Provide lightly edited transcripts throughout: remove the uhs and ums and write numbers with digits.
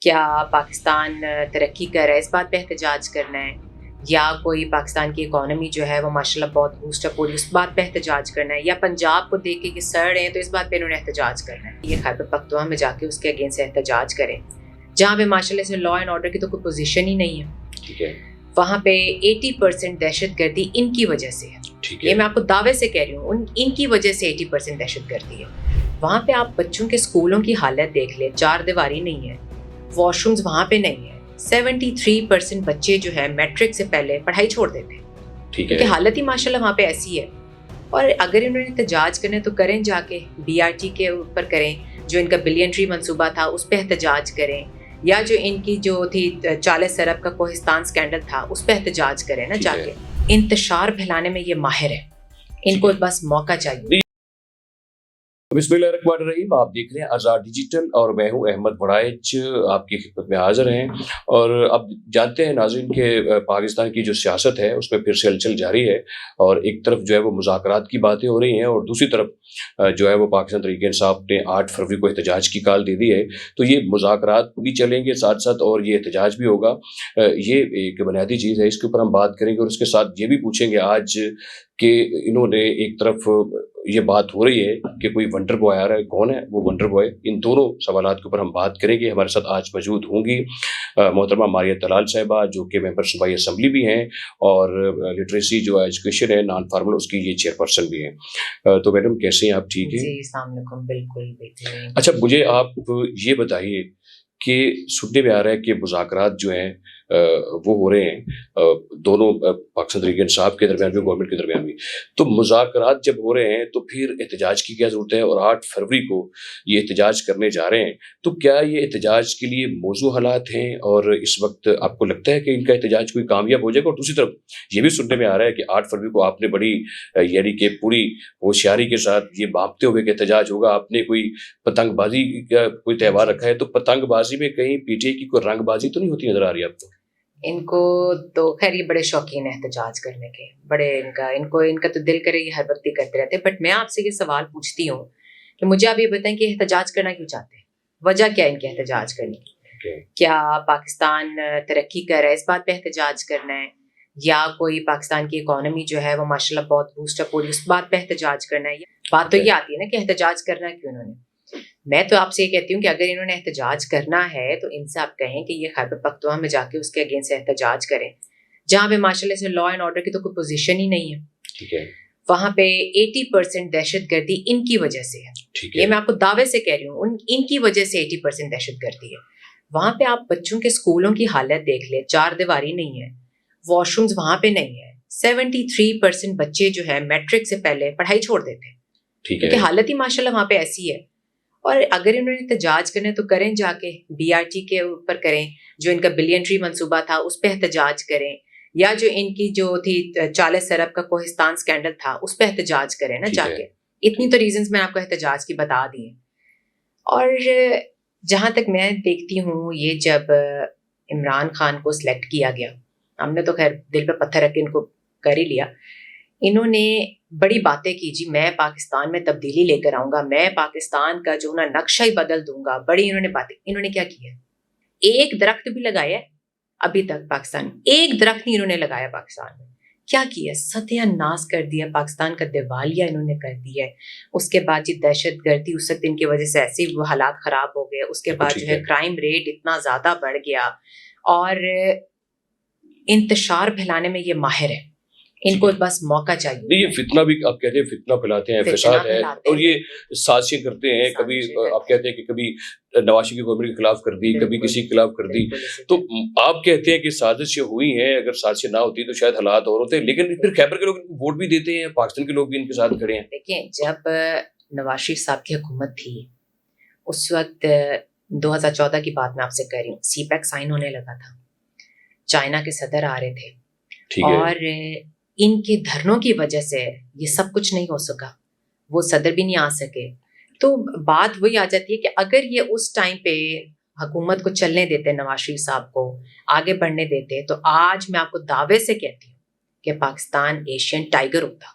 کیا پاکستان ترقی کر رہا ہے اس بات پہ احتجاج کرنا ہے، یا کوئی پاکستان کی اکانومی جو ہے وہ ماشاء اللہ بہت بوسٹ اپ ہو رہی ہے اس بات پہ احتجاج کرنا ہے، یا پنجاب کو دیکھ کے کہ سڑ رہے ہیں تو اس بات پہ انہوں نے احتجاج کرنا ہے. یہ خیبر پختونخوا میں جا کے اس کے اگینسٹ احتجاج کریں جہاں پہ ماشاء اللہ سے لا اینڈ آرڈر کی تو کوئی پوزیشن ہی نہیں ہے. ٹھیک ہے. وہاں پہ 80% دہشت گردی ان کی وجہ سے ہے. یہ میں آپ کو دعوے سے کہہ رہی ہوں، ان کی وجہ سے 80% دہشت گردی ہے. وہاں پہ آپ بچوں کے اسکولوں کی حالت دیکھ لیں، چار دیواری نہیں ہے، واش رومز وہاں پہ نہیں ہے. 73% بچے جو ہے میٹرک سے پہلے پڑھائی چھوڑ دیتے ہیں کیونکہ حالت ہی ماشاء اللہ وہاں پہ ایسی ہے. اور اگر انہوں نے احتجاج کرنے تو کریں، جا کے BRT کے اوپر کریں، جو ان کا بلینٹری منصوبہ تھا اس پہ احتجاج کریں، یا جو ان کی جو تھی 40 ارب کا کوہستان سکینڈل تھا اس پہ احتجاج کریں نا جا کے. انتشار پھیلانے میں یہ ماہر ہے، ان کو بس موقع چاہیے. بسم اللہ الرحمن الرحیم. آپ دیکھ رہے ہیں آزاد ڈیجیٹل اور میں ہوں احمد بڑائچ آپ کی خدمت میں حاضر ہیں. اور اب جانتے ہیں ناظرین کہ پاکستان کی جو سیاست ہے اس میں پھر سے ہلچل جاری ہے، اور ایک طرف جو ہے وہ مذاکرات کی باتیں ہو رہی ہیں، اور دوسری طرف جو ہے وہ پاکستان تحریک انصاف نے 8 فروری کو احتجاج کی کال دے دی ہے. تو یہ مذاکرات بھی چلیں گے ساتھ ساتھ اور یہ احتجاج بھی ہوگا. یہ ایک بنیادی چیز ہے، اس کے اوپر ہم بات کریں گے، اور اس کے ساتھ یہ بھی پوچھیں گے آج کہ انہوں نے ایک طرف یہ بات ہو رہی ہے کہ کوئی ونڈر بوائے آ رہا ہے، کون ہے وہ ونڈر بوائے؟ ان دونوں سوالات کے اوپر ہم بات کریں گے. ہمارے ساتھ آج موجود ہوں گی محترمہ ماریہ طلال صاحبہ، جو کہ ممبر صوبائی اسمبلی بھی ہیں، اور لٹریسی جو ایجوکیشن ہے نان فارمل اس کی یہ چیئرپرسن بھی ہیں. تو میڈم کیسے ہیں آپ؟ ٹھیک ہیں جی السلام علیکم. بالکل بہترین. اچھا مجھے آپ یہ بتائیے کہ سننے میں آ رہا ہے کہ مذاکرات جو ہیں وہ ہو رہے ہیں دونوں پاکستان تحریک انصاف کے درمیان بھی، گورنمنٹ کے درمیان بھی. تو مذاکرات جب ہو رہے ہیں تو پھر احتجاج کی کیا ضرورت ہے؟ اور 8 فروری کو یہ احتجاج کرنے جا رہے ہیں، تو کیا یہ احتجاج کے لیے موزوں حالات ہیں؟ اور اس وقت آپ کو لگتا ہے کہ ان کا احتجاج کوئی کامیاب ہو جائے گا؟ اور دوسری طرف یہ بھی سننے میں آ رہا ہے کہ 8 فروری کو آپ نے بڑی یعنی کہ پوری ہوشیاری کے ساتھ یہ بھاپتے ہوئے کہ احتجاج ہوگا، آپ نے کوئی پتنگ بازی کا کوئی تہوار رکھا ہے، تو پتنگ بازی میں کہیں PTI کی کوئی رنگ بازی تو نہیں ہوتی نظر آ رہی ہے آپ کو؟ ان کو تو خیر یہ بڑے شوقین ہیں احتجاج کرنے کے، بڑے ان کا تو دل کرے یہ ہر وقت ہی کرتے رہتے ہیں. بٹ میں آپ سے یہ سوال پوچھتی ہوں کہ مجھے آپ یہ بتائیں کہ احتجاج کرنا کیوں چاہتے ہیں؟ وجہ کیا ہے ان کے احتجاج کرنے کی؟ کیا پاکستان ترقی کر رہا ہے اس بات پہ احتجاج کرنا ہے، یا کوئی پاکستان کی اکانومی جو ہے وہ ماشاء اللہ بہت بوسٹ اپ ہو رہی ہے اس بات پہ احتجاج کرنا ہے؟ بات تو یہ آتی ہے نا کہ احتجاج کرنا کیوں انہوں نے. میں تو آپ سے یہ کہتی ہوں کہ اگر انہوں نے احتجاج کرنا ہے تو ان سے آپ کہیں کہ یہ خیبر پختونخوا میں جا کے اس کے اگینسٹ احتجاج کریں جہاں پہ ماشاء اللہ سے لا اینڈ آرڈر کی تو کوئی پوزیشن ہی نہیں ہے. ٹھیک ہے. وہاں پہ 80% دہشت گردی ان کی وجہ سے ہے. یہ میں آپ کو دعوے سے کہہ رہی ہوں، ان کی وجہ سے 80% دہشت گردی ہے. وہاں پہ آپ بچوں کے اسکولوں کی حالت دیکھ لیں، چار دیواری نہیں ہے، واش رومز وہاں پہ نہیں ہے. 73% بچے جو ہے میٹرک سے پہلے پڑھائی چھوڑ دیتے ہیں کیونکہ حالت ہی ماشاء اللہ وہاں پہ ایسی ہے. اور اگر انہوں نے احتجاج کرنے تو کریں، جا کے BRT کے اوپر کریں، جو ان کا بلینٹری منصوبہ تھا اس پہ احتجاج کریں، یا جو ان کی جو تھی 40 ارب کا کوہستان سکینڈل تھا اس پہ احتجاج کریں نا جا کے. اتنی تو ریزنز میں آپ کو احتجاج کی بتا دی ہیں. اور جہاں تک میں دیکھتی ہوں، یہ جب عمران خان کو سلیکٹ کیا گیا، ہم نے تو خیر دل پہ پتھر رکھ کے ان کو کر ہی لیا. انہوں نے بڑی باتیں کی، جی میں پاکستان میں تبدیلی لے کر آؤں گا، میں پاکستان کا جو نا نقشہ ہی بدل دوں گا. بڑی انہوں نے باتیں. انہوں نے کیا کیا؟ ایک درخت بھی لگایا ابھی تک پاکستان؟ ایک درخت نہیں انہوں نے لگایا پاکستان میں. کیا کیا؟ ستیہ ناس کر دیا پاکستان کا، دیوالیہ انہوں نے کر دیا ہے. اس کے بعد جی دہشت گردی اس وقت ان کی وجہ سے ایسے وہ حالات خراب ہو گئے. اس کے بعد جو ہے کرائم ریٹ اتنا زیادہ بڑھ گیا، اور انتشار پھیلانے میں یہ ماہر ہے. ان کو بس موقع چاہیے. یہ فتنہ بھی آپ کہتے ہیں فتنہ پھیلاتے ہیں، فساد ہے، اور یہ سازشیں کرتے ہیں. کبھی آپ کہتے ہیں کہ کبھی نواز شریف کی گورنمنٹ کے خلاف کر دی، کبھی کسی کے خلاف کر دی. تو آپ کہتے ہیں کہ سازشیں ہوئی ہیں، اگر سازشیں نہ ہوتی تو شاید حالات اور ہوتے. لیکن پھر خیبر کے لوگ ووٹ بھی دیتے ہیں، پاکستان کے لوگ بھی ان کے ساتھ کھڑے ہیں. دیکھیں جب نواز شریف صاحب کی حکومت تھی اس وقت 2014 کی بات میں آپ سے کہہ رہی ہوں، CPEC سائن ہونے لگا تھا، چائنا کے صدر آ رہے تھے، اور ان کے دھرنوں کی وجہ سے یہ سب کچھ نہیں ہو سکا، وہ صدر بھی نہیں آ سکے. تو بات وہی آ جاتی ہے کہ اگر یہ اس ٹائم پہ حکومت کو چلنے دیتے، نواز شریف صاحب کو آگے بڑھنے دیتے، تو آج میں آپ کو دعوے سے کہتی ہوں کہ پاکستان ایشین ٹائیگر ہوتا.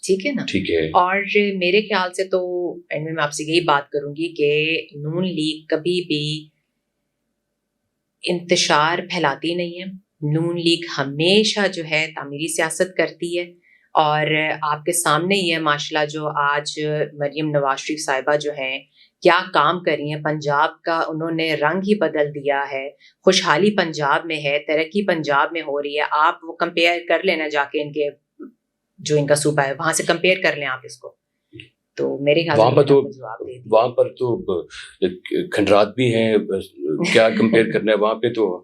ٹھیک ہے نا؟ ٹھیک ہے. اور میرے خیال سے تو میں آپ سے یہی بات کروں گی کہ نون لیگ کبھی بھی انتشار پھیلاتی نہیں ہے. نون لیگ ہمیشہ جو ہے تعمیری سیاست کرتی ہے, اور آپ کے سامنے ہی ہے ماشاءاللہ جو آج مریم نواز شریف صاحبہ جو ہیں کیا کام کر رہی ہیں. پنجاب کا انہوں نے رنگ ہی بدل دیا ہے. خوشحالی پنجاب میں ہے, ترقی پنجاب میں ہو رہی ہے. آپ وہ کمپیئر کر لینا جا کے ان کے جو ان کا صوبہ ہے وہاں سے کمپیئر کر لیں آپ اس کو, تو میرے خیال وہاں پر تو کھنڈرات بھی ہیں, کیا کمپیئر کرنا ہے وہاں پہ, تو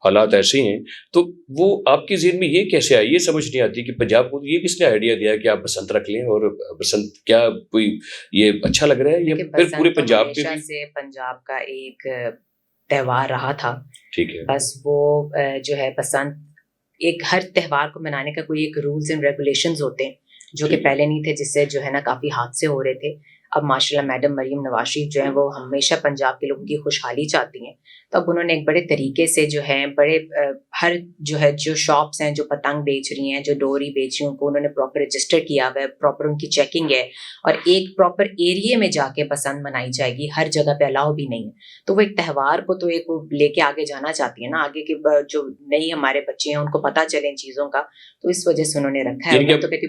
حالات ایسے ہیں. تو وہ آپ کے ذہن میں یہ کیسے آیا, یہ سمجھ نہیں آتی کہ پنجاب کو یہ کس نے آئیڈیا دیا کہ آپ بسنت رکھ لیں, اور بسنت کیا کوئی یہ اچھا لگ رہا ہے یا پھر پورے پنجاب پہ بھی؟ سے پنجاب کا ایک تہوار رہا تھا, ٹھیک ہے, بس وہ جو ہے بسنت ایک ہر تہوار کو منانے کا کوئی ایک رولز اینڈ ریگولیشنز ہوتے ہیں جو کہ پہلے نہیں تھے, جس سے جو ہے نا کافی حادثے ہو رہے تھے. اب ماشاءاللہ میڈم مریم نواز شریف جو ہیں وہ ہمیشہ پنجاب کے لوگوں کی خوشحالی چاہتی ہیں, تو اب انہوں نے ایک بڑے طریقے سے جو ہے بڑے ہر جو ہے جو شاپس ہیں جو پتنگ بیچ رہی ہیں, جو ڈوری بیچ رہی ہیں, ان کو انہوں نے پراپر رجسٹر کیا ہوا ہے, پراپر ان کی چیکنگ ہے, اور ایک پراپر ایریے میں جا کے پسند منائی جائے گی, ہر جگہ پہ الاؤ بھی نہیں ہے. تو وہ ایک تہوار کو تو ایک لے کے آگے جانا چاہتی ہیں نا, آگے کے جو نئی ہمارے بچے ہیں ان کو پتہ چلے ان چیزوں کا, تو اس وجہ سے انہوں نے رکھا ہے. تو کہتی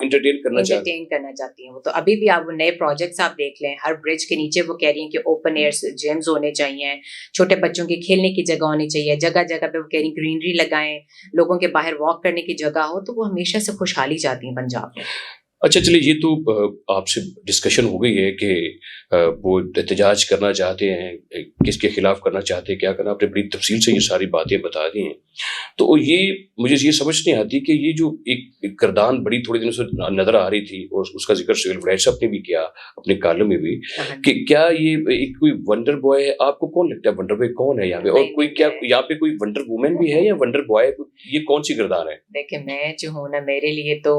انٹرٹین کرنا چاہتی ہیں وہ. تو ابھی بھی آپ وہ نئے پروجیکٹس آپ دیکھ لیں, ہر برج کے نیچے وہ کہہ رہی ہیں کہ اوپن ایئر جیمز ہونے چاہیے, چھوٹے بچوں کے کھیلنے کی جگہ ہونی چاہیے, جگہ جگہ پہ وہ کہہ رہی ہیں گرینری لگائیں, لوگوں کے باہر واک کرنے کی جگہ ہو. تو وہ ہمیشہ سے خوشحالی چاہتی ہیں پنجاب میں. اچھا چلیے, یہ تو آپ سے ڈسکشن ہو گئی ہے کہ وہ احتجاج کرنا چاہتے ہیں, کس کے خلاف کرنا چاہتے ہیں, کیا کرنا, آپ نے بڑی تفصیل سے یہ ساری باتیں بتا دی ہیں. تو یہ مجھے یہ سمجھ نہیں آتی کہ یہ جو ایک کردان بڑی تھوڑے دنوں سے نظر آ رہی تھی, اور اس کا ذکر سہیل وڑائچ صاحب نے بھی کیا اپنے کالم میں بھی, کہ کیا یہ ایک کوئی ونڈر بوائے ہے, آپ کو کون لگتا ہے ونڈر بوائے کون ہے یہاں پہ, اور کوئی کیا یہاں پہ کوئی ونڈر وومن بھی ہے یا ونڈر بوائے, یہ کون سی کردار ہے؟ دیکھیں میں جو ہوں نا, میرے لیے تو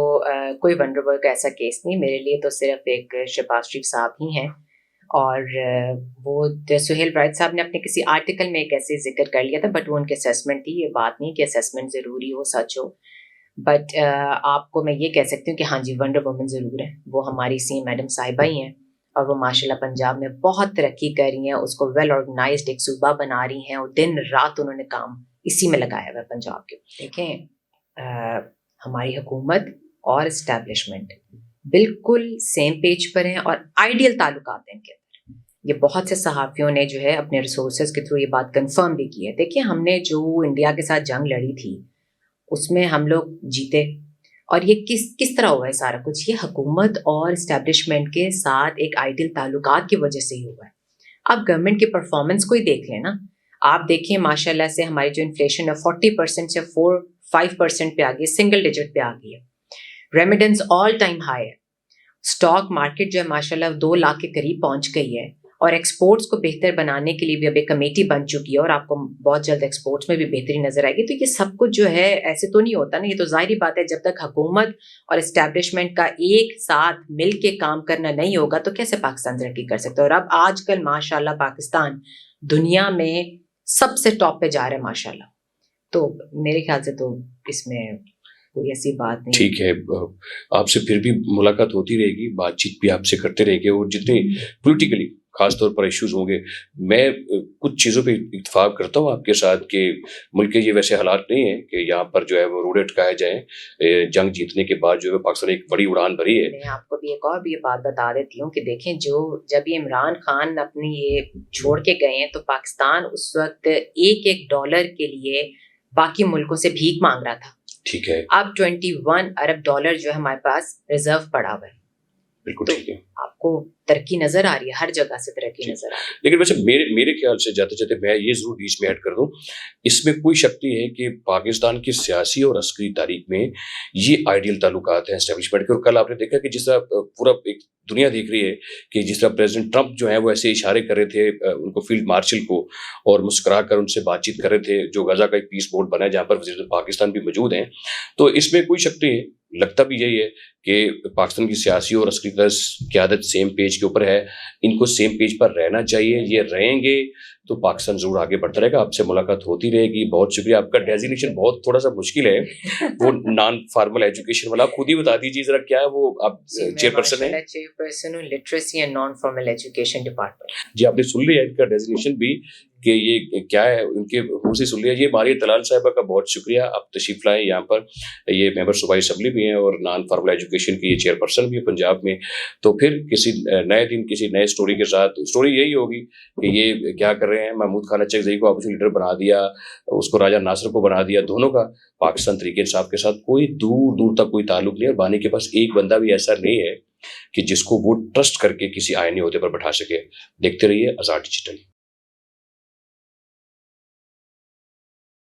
کوئی ونڈر بوائے کا ایسا کیس نہیں, میرے لیے تو صرف ایک شہباز شریف صاحب ہی ہیں. اور وہ سہیل وڑائچ صاحب نے اپنے کسی آرٹیکل میں ایک ایسے ذکر کر لیا تھا, بٹ وہ ان کے اسیسمنٹ تھی, یہ بات نہیں کہ اسیسمنٹ ضروری ہو, سچ ہو. بٹ آپ کو میں یہ کہہ سکتی ہوں کہ ہاں جی ونڈر وومن ضرور ہے, وہ ہماری سی میڈم صاحبہ ہی ہیں, اور وہ ماشاءاللہ پنجاب میں بہت ترقی کر رہی ہیں, اس کو ویل آرگنائزڈ ایک صوبہ بنا رہی ہیں, اور دن رات انہوں نے کام اسی میں لگایا ہوا ہے پنجاب کے. دیکھیں ہماری حکومت اور اسٹیبلشمنٹ بالکل سیم پیج پر ہیں, اور آئیڈیل تعلقات ہیں ان کے اندر. یہ بہت سے صحافیوں نے جو ہے اپنے ریسورسز کے تھرو یہ بات کنفرم بھی کی ہے. دیکھیں ہم نے جو انڈیا کے ساتھ جنگ لڑی تھی اس میں ہم لوگ جیتے, اور یہ کس طرح ہوا ہے سارا کچھ, یہ حکومت اور اسٹیبلشمنٹ کے ساتھ ایک آئیڈیل تعلقات کی وجہ سے ہی ہوا ہے. آپ گورنمنٹ کی پرفارمنس کو ہی دیکھ لیں نا, آپ دیکھیں ماشاء اللہ سے ہماری جو انفلیشن ہے 40% سے 5% پہ آ گئی, سنگل ڈیجٹ پہ آ گئی ہے. ریمیڈنس آل ٹائم ہائی ہے. اسٹاک مارکیٹ جو ہے ماشاء اللہ 2 لاکھ کے قریب پہنچ گئی ہے, اور ایکسپورٹس کو بہتر بنانے کے لیے بھی اب ایک کمیٹی بن چکی ہے, اور آپ کو بہت جلد ایکسپورٹس میں بھی بہتری نظر آئے گی. تو یہ سب کچھ جو ہے ایسے تو نہیں ہوتا نا, یہ تو ظاہری بات ہے جب تک حکومت اور اسٹیبلشمنٹ کا ایک ساتھ مل کے کام کرنا نہیں ہوگا تو کیسے پاکستان ترقی کر سکتا ہے. اور اب آج کل ماشاء اللہ پاکستان دنیا میں سب سے ٹاپ پہ جا رہا ہے ماشاء اللہ. تو میرے خیال سے تو اس میں کوئی ایسی بات نہیں. ٹھیک ہے, آپ سے پھر بھی ملاقات ہوتی رہے گی, بات چیت بھی آپ سے کرتے رہے گے, اور جتنے پولیٹیکلی خاص طور پر ایشوز ہوں گے, میں کچھ چیزوں پہ اتفاق کرتا ہوں آپ کے ساتھ کہ ملک کے یہ ویسے حالات نہیں ہیں کہ یہاں پر جو ہے وہ روڈے اٹکائے جائیں. جنگ جیتنے کے بعد جو ہے پاکستان ایک بڑی اڑان بھری ہے. میں آپ کو بھی ایک اور بھی یہ بات بتا دیتی ہوں کہ دیکھیں جب یہ عمران خان اپنی یہ چھوڑ کے گئے ہیں تو پاکستان اس وقت $1 کے لیے باقی ملکوں سے بھیک مانگ رہا تھا. ٹھیک ہے, اب $21 ارب جو ہے ہمارے پاس ریزرو پڑا ہوا ہے. بالکل ٹھیک ہے, آپ کو ترقی نظر آ رہی ہے, ہر جگہ سے ترقی نظر آ رہی ہے. لیکن ویسے میرے خیال سے جاتے جاتے میں یہ ضرور بیچ میں ایڈ کر دوں, اس میں کوئی شک نہیں ہے کہ پاکستان کی سیاسی اور عسکری تاریخ میں یہ آئیڈیل تعلقات ہیں اسٹیبلشمنٹ کے. اور کل آپ نے دیکھا کہ جس طرح پورا ایک دنیا دیکھ رہی ہے کہ جس طرح پریزیڈنٹ ٹرمپ جو ہیں وہ ایسے اشارے کر رہے تھے ان کو فیلڈ مارشل کو, اور مسکرا کر ان سے بات چیت کر رہے تھے, جو غزہ کا ایک پیس بورڈ بنا ہے جہاں پر وزیر پاکستان بھی موجود ہیں. تو اس میں کوئی شک نہیں ہے, لگتا بھی یہی ہے کہ پاکستان کی سیاسی اور عسکری قیادت سیم پیج کے اوپر ہے, ان کو سیم پیج پر رہنا چاہیے. یہ رہیں گے تو پاکستان ضرور آگے بڑھتا رہے گا. آپ سے ملاقات ہوتی رہے گی. بہت شکریہ. آپ کا ڈیزینیشن بہت تھوڑا سا مشکل ہے, وہ نان فارمل ایجوکیشن والا. آپ خود ہی بتا دیجیے ذرا کیا ہے وہ. آپ چیئر پرسن ہیں, چیئر پرسن ہوں literacy and non formal education department. جی آپ نے سن لیا ان کا ڈیزینیشن بھی کہ یہ کیا ہے، ان کے منہ سے سن لیا. یہ ماریہ طلال صاحبہ کا بہت شکریہ، آپ تشریف لائے یہاں پر. یہ ممبر صوبائی اسمبلی بھی ہیں اور نان فارمل ایجوکیشن کی یہ چیئر پرسن بھی ہے پنجاب میں. تو پھر کسی نئے دن کسی نئے اسٹوری کے ساتھ، اسٹوری یہی ہوگی کہ یہ کیا کر رہے ہیں. محمود خان اچکزئی کو اپوزیشن لیڈر بنا دیا، اس کو راجہ ناصر کو بنا دیا. دونوں کا پاکستان تحریک انصاف کے ساتھ کوئی دور دور تک کوئی تعلق نہیں، اور بانی کے پاس ایک بندہ بھی ایسا نہیں ہے کہ جس کو وہ ٹرسٹ کر کے کسی آئینی عہدے پر بٹھا سکے. دیکھتے رہیے آزاد ڈیجیٹل.